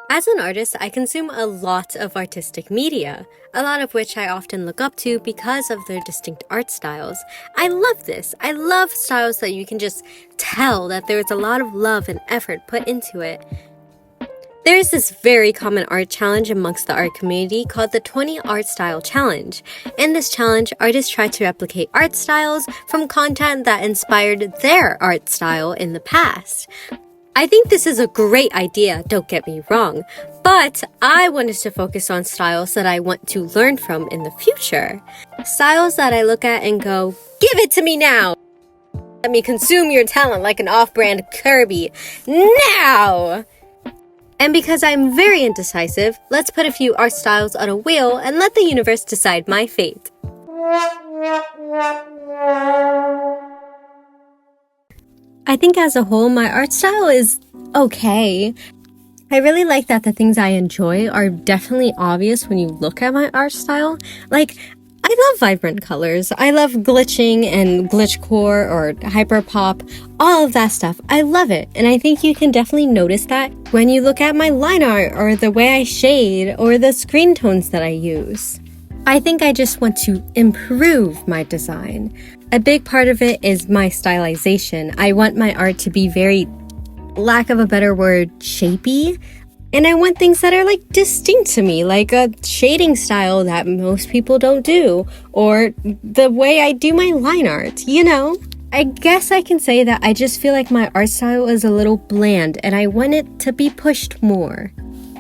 As an artist, I consume a lot of artistic media, a lot of which I often look up to because of their distinct art styles. I love this. I love styles that you can just tell that there's a lot of love and effort put into it. There is this very common art challenge amongst the art community called the 20 Art Style Challenge. In this challenge, artists try to replicate art styles from content that inspired their art style in the past. I think this is a great idea, don't get me wrong, but I wanted to focus on styles that I want to learn from in the future. Styles that I look at and go, give it to me now! Let me consume your talent like an off-brand Kirby, now! And because I'm very indecisive, let's put a few art styles on a wheel and let the universe decide my fate. I think as a whole, my art style is okay. I really like that the things I enjoy are definitely obvious when you look at my art style. Like, I love vibrant colors. I love glitching and glitchcore or hyperpop, all of that stuff. I love it. And I think you can definitely notice that when you look at my line art or the way I shade or the screen tones that I use. I think I just want to improve my design. A big part of it is my stylization. I want my art to be very, lack of a better word, shapy. And I want things that are like distinct to me, like a shading style that most people don't do, or the way I do my line art, you know? I guess I can say that I just feel like my art style is a little bland and I want it to be pushed more.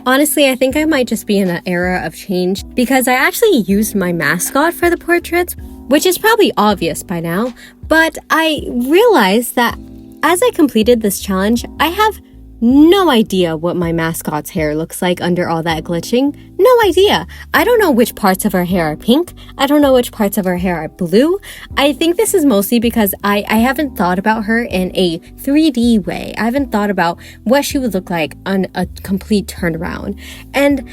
Honestly, I think I might just be in an era of change because I actually used my mascot for the portraits, which is probably obvious by now, but I realized that as I completed this challenge, I have no idea what my mascot's hair looks like under all that glitching. No idea. I don't know which parts of her hair are pink. I don't know which parts of her hair are blue. I think this is mostly because I haven't thought about her in a 3D way. I haven't thought about what she would look like on a complete turnaround. And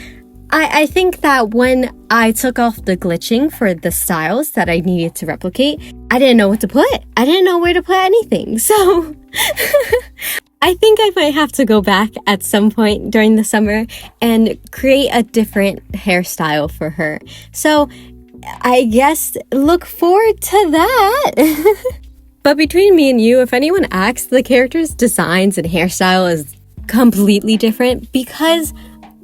I think that when I took off the glitching for the styles that I needed to replicate, I didn't know what to put. I didn't know where to put anything. So I think I might have to go back at some point during the summer and create a different hairstyle for her. So I guess look forward to that. But between me and you, if anyone asks, the character's designs and hairstyle is completely different because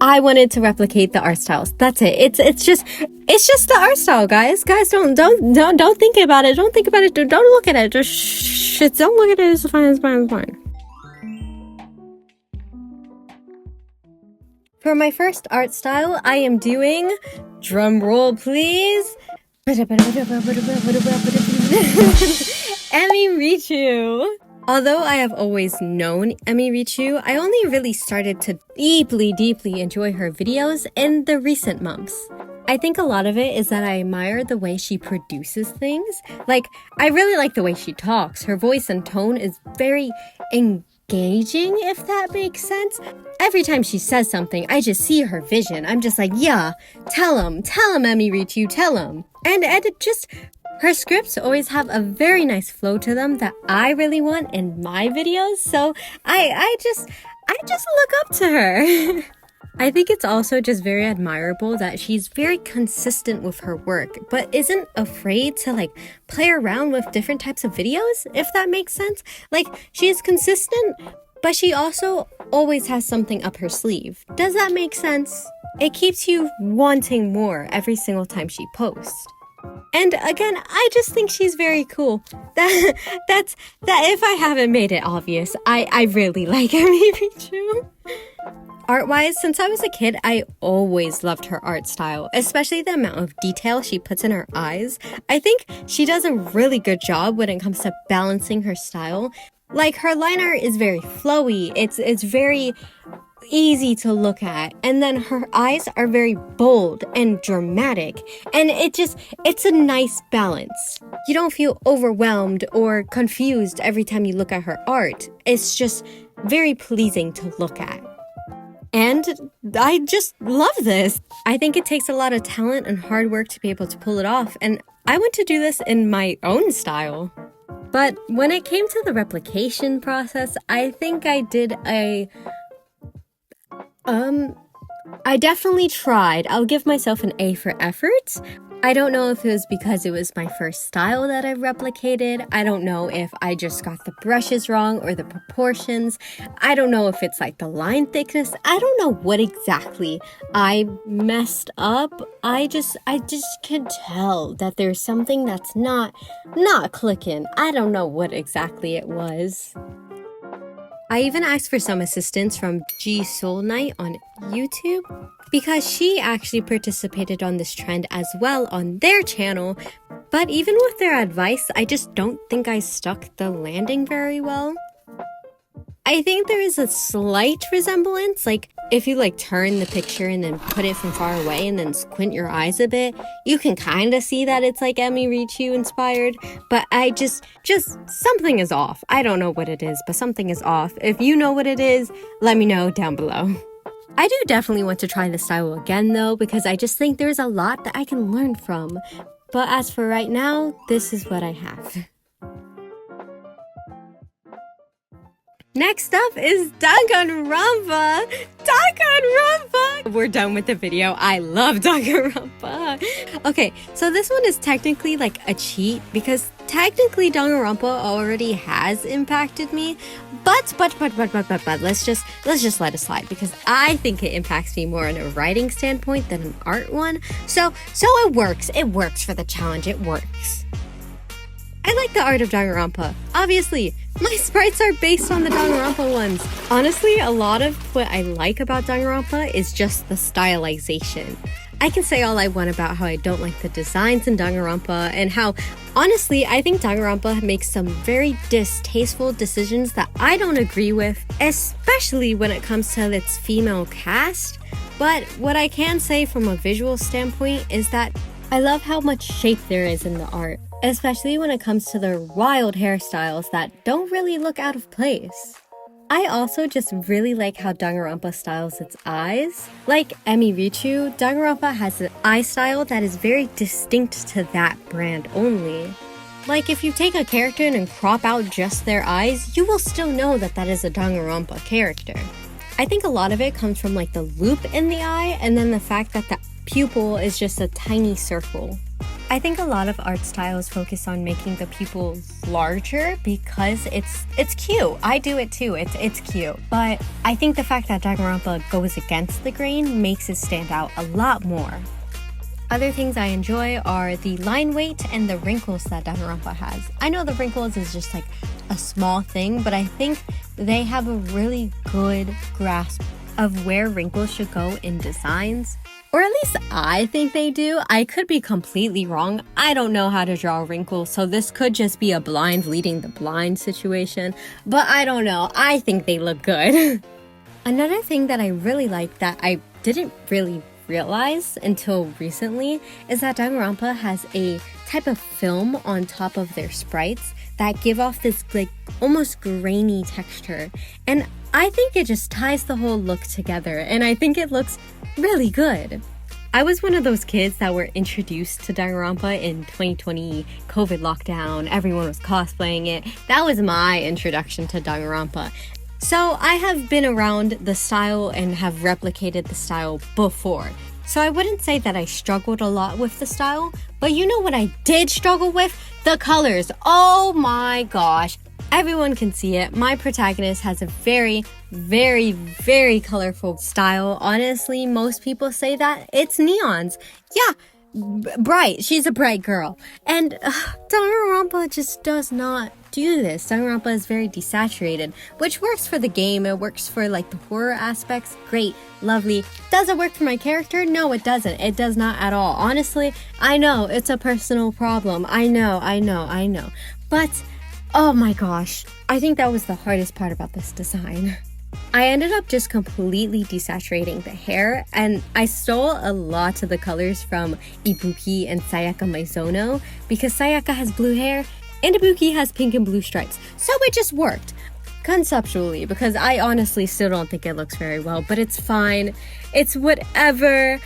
I wanted to replicate the art styles. That's it. It's just the art style, guys. Guys, don't think about it. Don't think about it. Don't look at it. Just shit. Don't look at it. It's fine. It's fine. It's fine. For my first art style, I am doing, drum roll please, Emirichu. Although I have always known Emirichu, I only really started to deeply enjoy her videos in the recent months. I think a lot of it is that I admire the way she produces things. Like, I really like the way she talks. Her voice and tone is very engaging, if that makes sense. Every time she says something, I just see her vision. I'm just like, yeah, tell him, Emirichu, tell him. And it just, her scripts always have a very nice flow to them that I really want in my videos. So I just look up to her. I think it's also just very admirable that she's very consistent with her work, but isn't afraid to like play around with different types of videos, if that makes sense. Like, she's consistent, but she also always has something up her sleeve. Does that make sense? It keeps you wanting more every single time she posts. And again, I just think she's very cool. That's if I haven't made it obvious, I really like Emirichu. Art-wise, since I was a kid, I always loved her art style, especially the amount of detail she puts in her eyes. I think she does a really good job when it comes to balancing her style. Like, her line art is very flowy, it's very easy to look at, and then her eyes are very bold and dramatic, and it's a nice balance. You don't feel overwhelmed or confused every time you look at her art. It's just very pleasing to look at. And I just love this. I think it takes a lot of talent and hard work to be able to pull it off, and I want to do this in my own style. But when it came to the replication process, I think I did a I definitely tried. I'll give myself an A for effort. I don't know if it was because it was my first style that I replicated. I don't know if I just got the brushes wrong or the proportions. I don't know if it's like the line thickness. I don't know what exactly I messed up. I just can tell that there's something that's not clicking. I don't know what exactly it was. I even asked for some assistance from G Soul Knight on YouTube because she actually participated on this trend as well on their channel. But even with their advice, I just don't think I stuck the landing very well. I think there is a slight resemblance, like if you like turn the picture and then put it from far away and then squint your eyes a bit, you can kind of see that it's like Emirichu inspired, but I just something is off. I don't know what it is, but something is off. If you know what it is, let me know down below. I do definitely want to try the style again though, because I just think there's a lot that I can learn from. But as for right now, this is what I have. Next up is Danganronpa! Danganronpa! We're done with the video. I love Danganronpa. Okay, so this one is technically like a cheat because technically Danganronpa already has impacted me, but let's just let it slide because I think it impacts me more on a writing standpoint than an art one. So it works. It works for the challenge. It works. I like the art of Danganronpa. Obviously, my sprites are based on the Danganronpa ones. Honestly, a lot of what I like about Danganronpa is just the stylization. I can say all I want about how I don't like the designs in Danganronpa and how, honestly, I think Danganronpa makes some very distasteful decisions that I don't agree with, especially when it comes to its female cast. But what I can say from a visual standpoint is that I love how much shape there is in the art, especially when it comes to their wild hairstyles that don't really look out of place. I also just really like how Danganronpa styles its eyes. Like Emirichu, Danganronpa has an eye style that is very distinct to that brand only. Like if you take a character and crop out just their eyes, you will still know that that is a Danganronpa character. I think a lot of it comes from like the loop in the eye and then the fact that the pupil is just a tiny circle. I think a lot of art styles focus on making the pupils larger because it's cute. I do it too. It's cute. But I think the fact that Danganronpa goes against the grain makes it stand out a lot more. Other things I enjoy are the line weight and the wrinkles that Danganronpa has. I know the wrinkles is just like a small thing, but I think they have a really good grasp of where wrinkles should go in designs. Or at least I think they do. I could be completely wrong. I don't know how to draw wrinkles, so this could just be a blind leading the blind situation. But I don't know. I think they look good. Another thing that I really like that I didn't really realize until recently is that Danganronpa has a type of film on top of their sprites that give off this like almost grainy texture. And I think it just ties the whole look together, and I think it looks really good. I was one of those kids that were introduced to Danganronpa in 2020 COVID lockdown. Everyone was cosplaying it. That was my introduction to Danganronpa. So I have been around the style and have replicated the style before. So I wouldn't say that I struggled a lot with the style, but you know what I did struggle with? The colors. Oh my gosh. Everyone can see it. My protagonist has a very, very, very colorful style. Honestly, most people say that it's neons. Yeah, bright. She's a bright girl. And Danganronpa just does not do this. Danganronpa is very desaturated, which works for the game. It works for like the horror aspects. Great, lovely. Does it work for my character? No, it doesn't. It does not at all. Honestly, I know it's a personal problem. I know. But oh my gosh, I think that was the hardest part about this design. I ended up just completely desaturating the hair, and I stole a lot of the colors from Ibuki and Sayaka Maizono because Sayaka has blue hair and Ibuki has pink and blue stripes. So it just worked conceptually because I honestly still don't think it looks very well, but it's fine. It's whatever.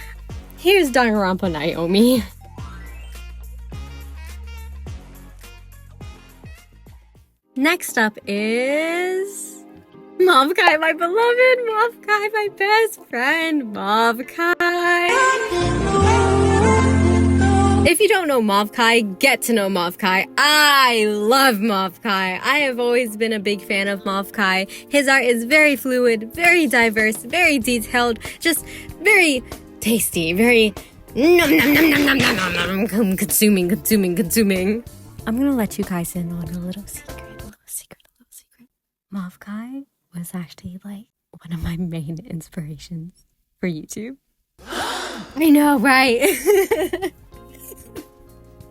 Here's Danganronpa Naomi. Next up is Mov Kai, my beloved! Mov Kai, my best friend! Mov Kai! If you don't know Mov Kai, get to know Mov Kai. I love Mov Kai. I have always been a big fan of Mov Kai. His art is very fluid, very diverse, very detailed, just very tasty, very nom nom nom nom nom nom nom nom, consuming. I'm gonna let you guys in on a little secret. Mov Kai was actually like one of my main inspirations for YouTube. I know, right?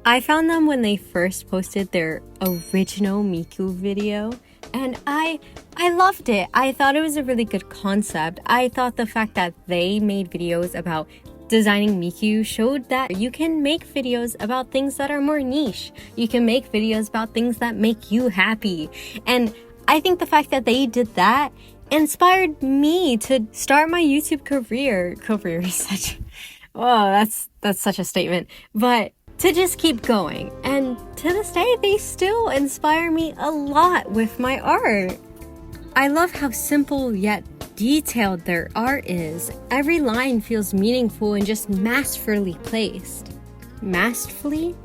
I found them when they first posted their original Miku video, and I loved it. I thought it was a really good concept. I thought the fact that they made videos about designing Miku showed that you can make videos about things that are more niche. You can make videos about things that make you happy. And I think the fact that they did that inspired me to start my YouTube career. Career is such, oh, that's such a statement. But to just keep going. And to this day, they still inspire me a lot with my art. I love how simple yet detailed their art is. Every line feels meaningful and just masterfully placed. Masterfully?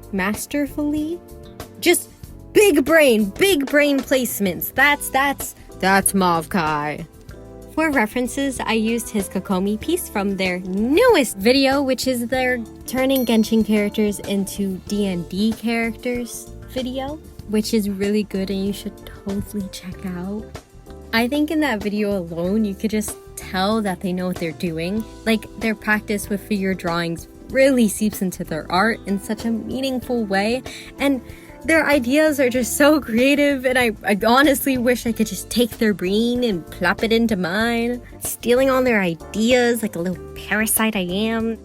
Just big brain placements. That's Mov Kai. For references, I used his Kokomi piece from their newest video, which is their turning Genshin characters into D&D characters video, which is really good and you should totally check out. I think in that video alone, you could just tell that they know what they're doing. Like, their practice with figure drawings really seeps into their art in such a meaningful way, and their ideas are just so creative, and I honestly wish I could just take their brain and plop it into mine, stealing all their ideas like a little parasite I am.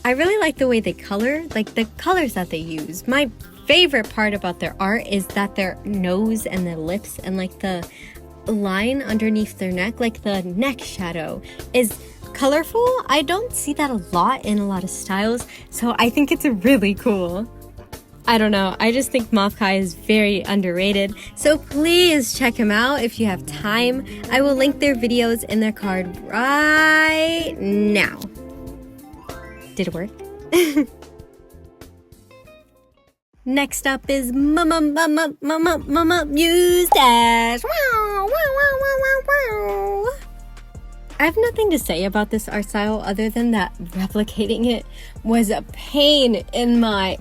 I really like the way they color, like the colors that they use. My favorite part about their art is that their nose and their lips and like the line underneath their neck, like the neck shadow, is colorful. I don't see that a lot in a lot of styles, so I think it's really cool. I don't know, I just think Mov Kai is very underrated, so please check him out if you have time. I will link their videos in their card right now. Did it work? Next up is Muse Dash. I have nothing to say about this art style other than that replicating it was a pain in my...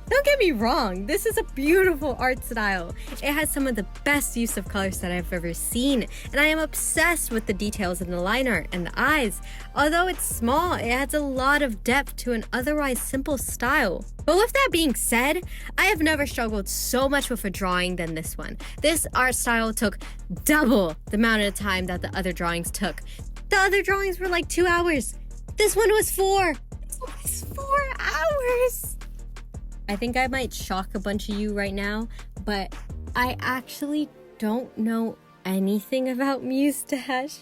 Don't get me wrong, this is a beautiful art style. It has some of the best use of colors that I've ever seen, and I am obsessed with the details in the line art and the eyes. Although it's small, it adds a lot of depth to an otherwise simple style. But with that being said, I have never struggled so much with a drawing than this one. This art style took double the amount of time that the other drawings took. The other drawings were like 2 hours. This one was 4. This one was 4 hours. I think I might shock a bunch of you right now, but I actually don't know anything about Muse Dash.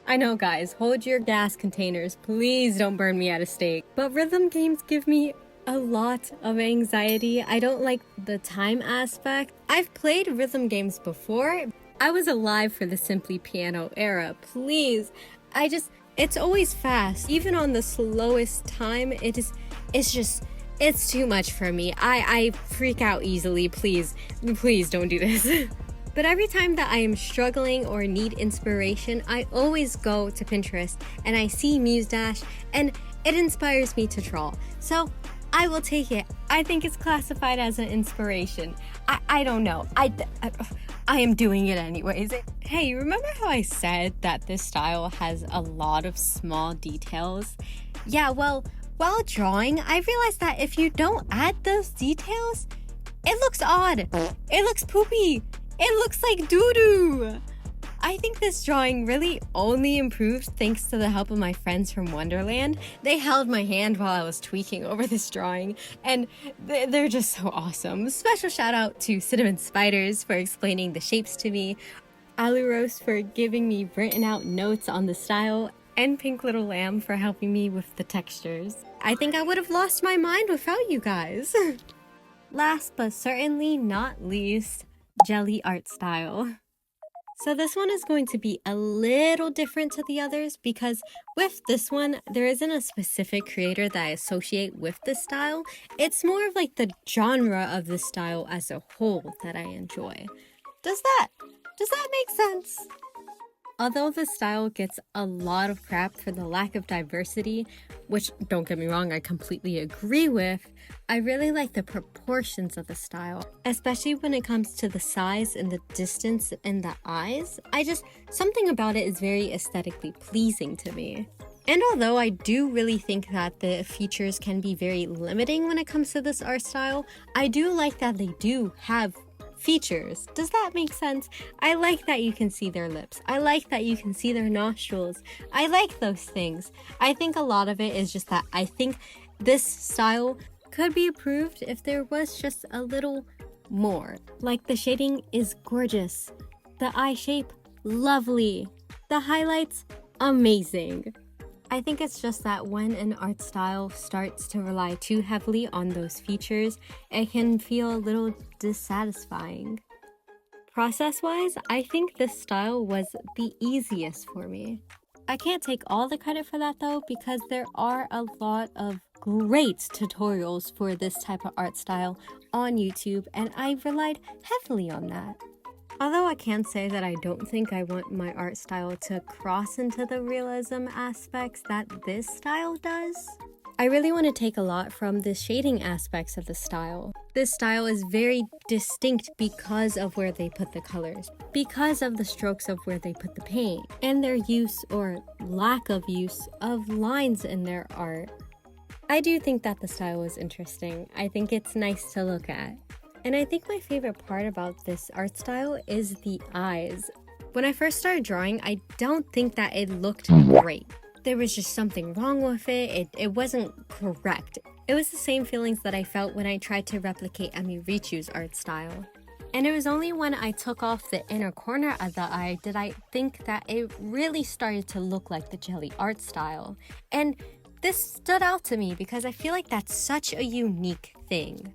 I know, guys, hold your gas containers. Please don't burn me at a stake. But rhythm games give me a lot of anxiety. I don't like the time aspect. I've played rhythm games before. I was alive for the Simply Piano era. Please, it's always fast. Even on the slowest time, it's too much for me. I freak out easily. Please don't do this. But every time that I am struggling or need inspiration, I always go to Pinterest and I see Muse Dash and it inspires me to draw. So I will take it. I think it's classified as an inspiration. I don't know. I am doing it anyways. Hey, remember how I said that this style has a lot of small details? Yeah, well, while drawing, I realized that if you don't add those details, it looks odd. It looks poopy. It looks like doo-doo. I think this drawing really only improved thanks to the help of my friends from Wonderland. They held my hand while I was tweaking over this drawing, and they're just so awesome. Special shout out to Cinnamon Spiders for explaining the shapes to me, Aluros for giving me written out notes on the style, and Pink Little Lamb for helping me with the textures. I think I would have lost my mind without you guys. Last but certainly not least, jelly art style. So this one is going to be a little different to the others because with this one, there isn't a specific creator that I associate with this style. It's more of like the genre of the style as a whole that I enjoy. Does that make sense? Although the style gets a lot of crap for the lack of diversity, which, don't get me wrong, I completely agree with, I really like the proportions of the style, especially when it comes to the size and the distance in the eyes. Something about it is very aesthetically pleasing to me. And although I do really think that the features can be very limiting when it comes to this art style, I do like that they do have features. Does that make sense? I like that you can see their lips. I like that you can see their nostrils. I like those things. I think a lot of it is just that I think this style could be improved if there was just a little more. Like the shading is gorgeous. The eye shape, lovely. The highlights, amazing. I think it's just that when an art style starts to rely too heavily on those features, it can feel a little dissatisfying. Process-wise, I think this style was the easiest for me. I can't take all the credit for that though, because there are a lot of great tutorials for this type of art style on YouTube, and I relied heavily on that. Although I can say that I don't think I want my art style to cross into the realism aspects that this style does. I really want to take a lot from the shading aspects of the style. This style is very distinct because of where they put the colors, because of the strokes of where they put the paint, and their use or lack of use of lines in their art. I do think that the style is interesting. I think it's nice to look at. And I think my favorite part about this art style is the eyes. When I first started drawing, I don't think that it looked great. There was just something wrong with it. It wasn't correct. It was the same feelings that I felt when I tried to replicate Emirichu's art style. And it was only when I took off the inner corner of the eye did I think that it really started to look like the jelly art style. And this stood out to me because I feel like that's such a unique thing.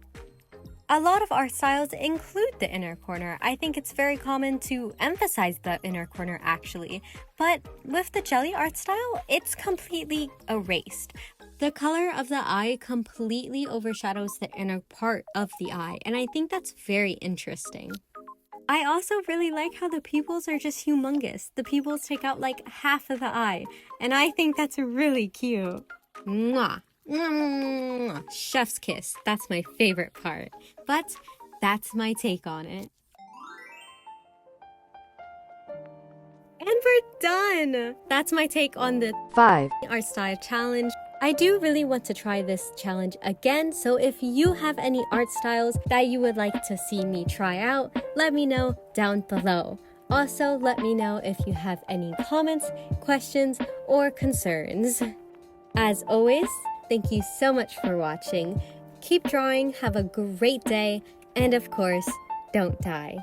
A lot of art styles include the inner corner. I think it's very common to emphasize the inner corner actually, but with the jelly art style, it's completely erased. The color of the eye completely overshadows the inner part of the eye, and I think that's very interesting. I also really like how the pupils are just humongous. The pupils take out like half of the eye, and I think that's really cute. Mwah! Chef's kiss. That's my favorite part. But that's my take on it. And we're done! That's my take on the 5 art style challenge. I do really want to try this challenge again, so if you have any art styles that you would like to see me try out, let me know down below. Also, let me know if you have any comments, questions, or concerns. As always, thank you so much for watching. Keep drawing, have a great day, and of course, don't die.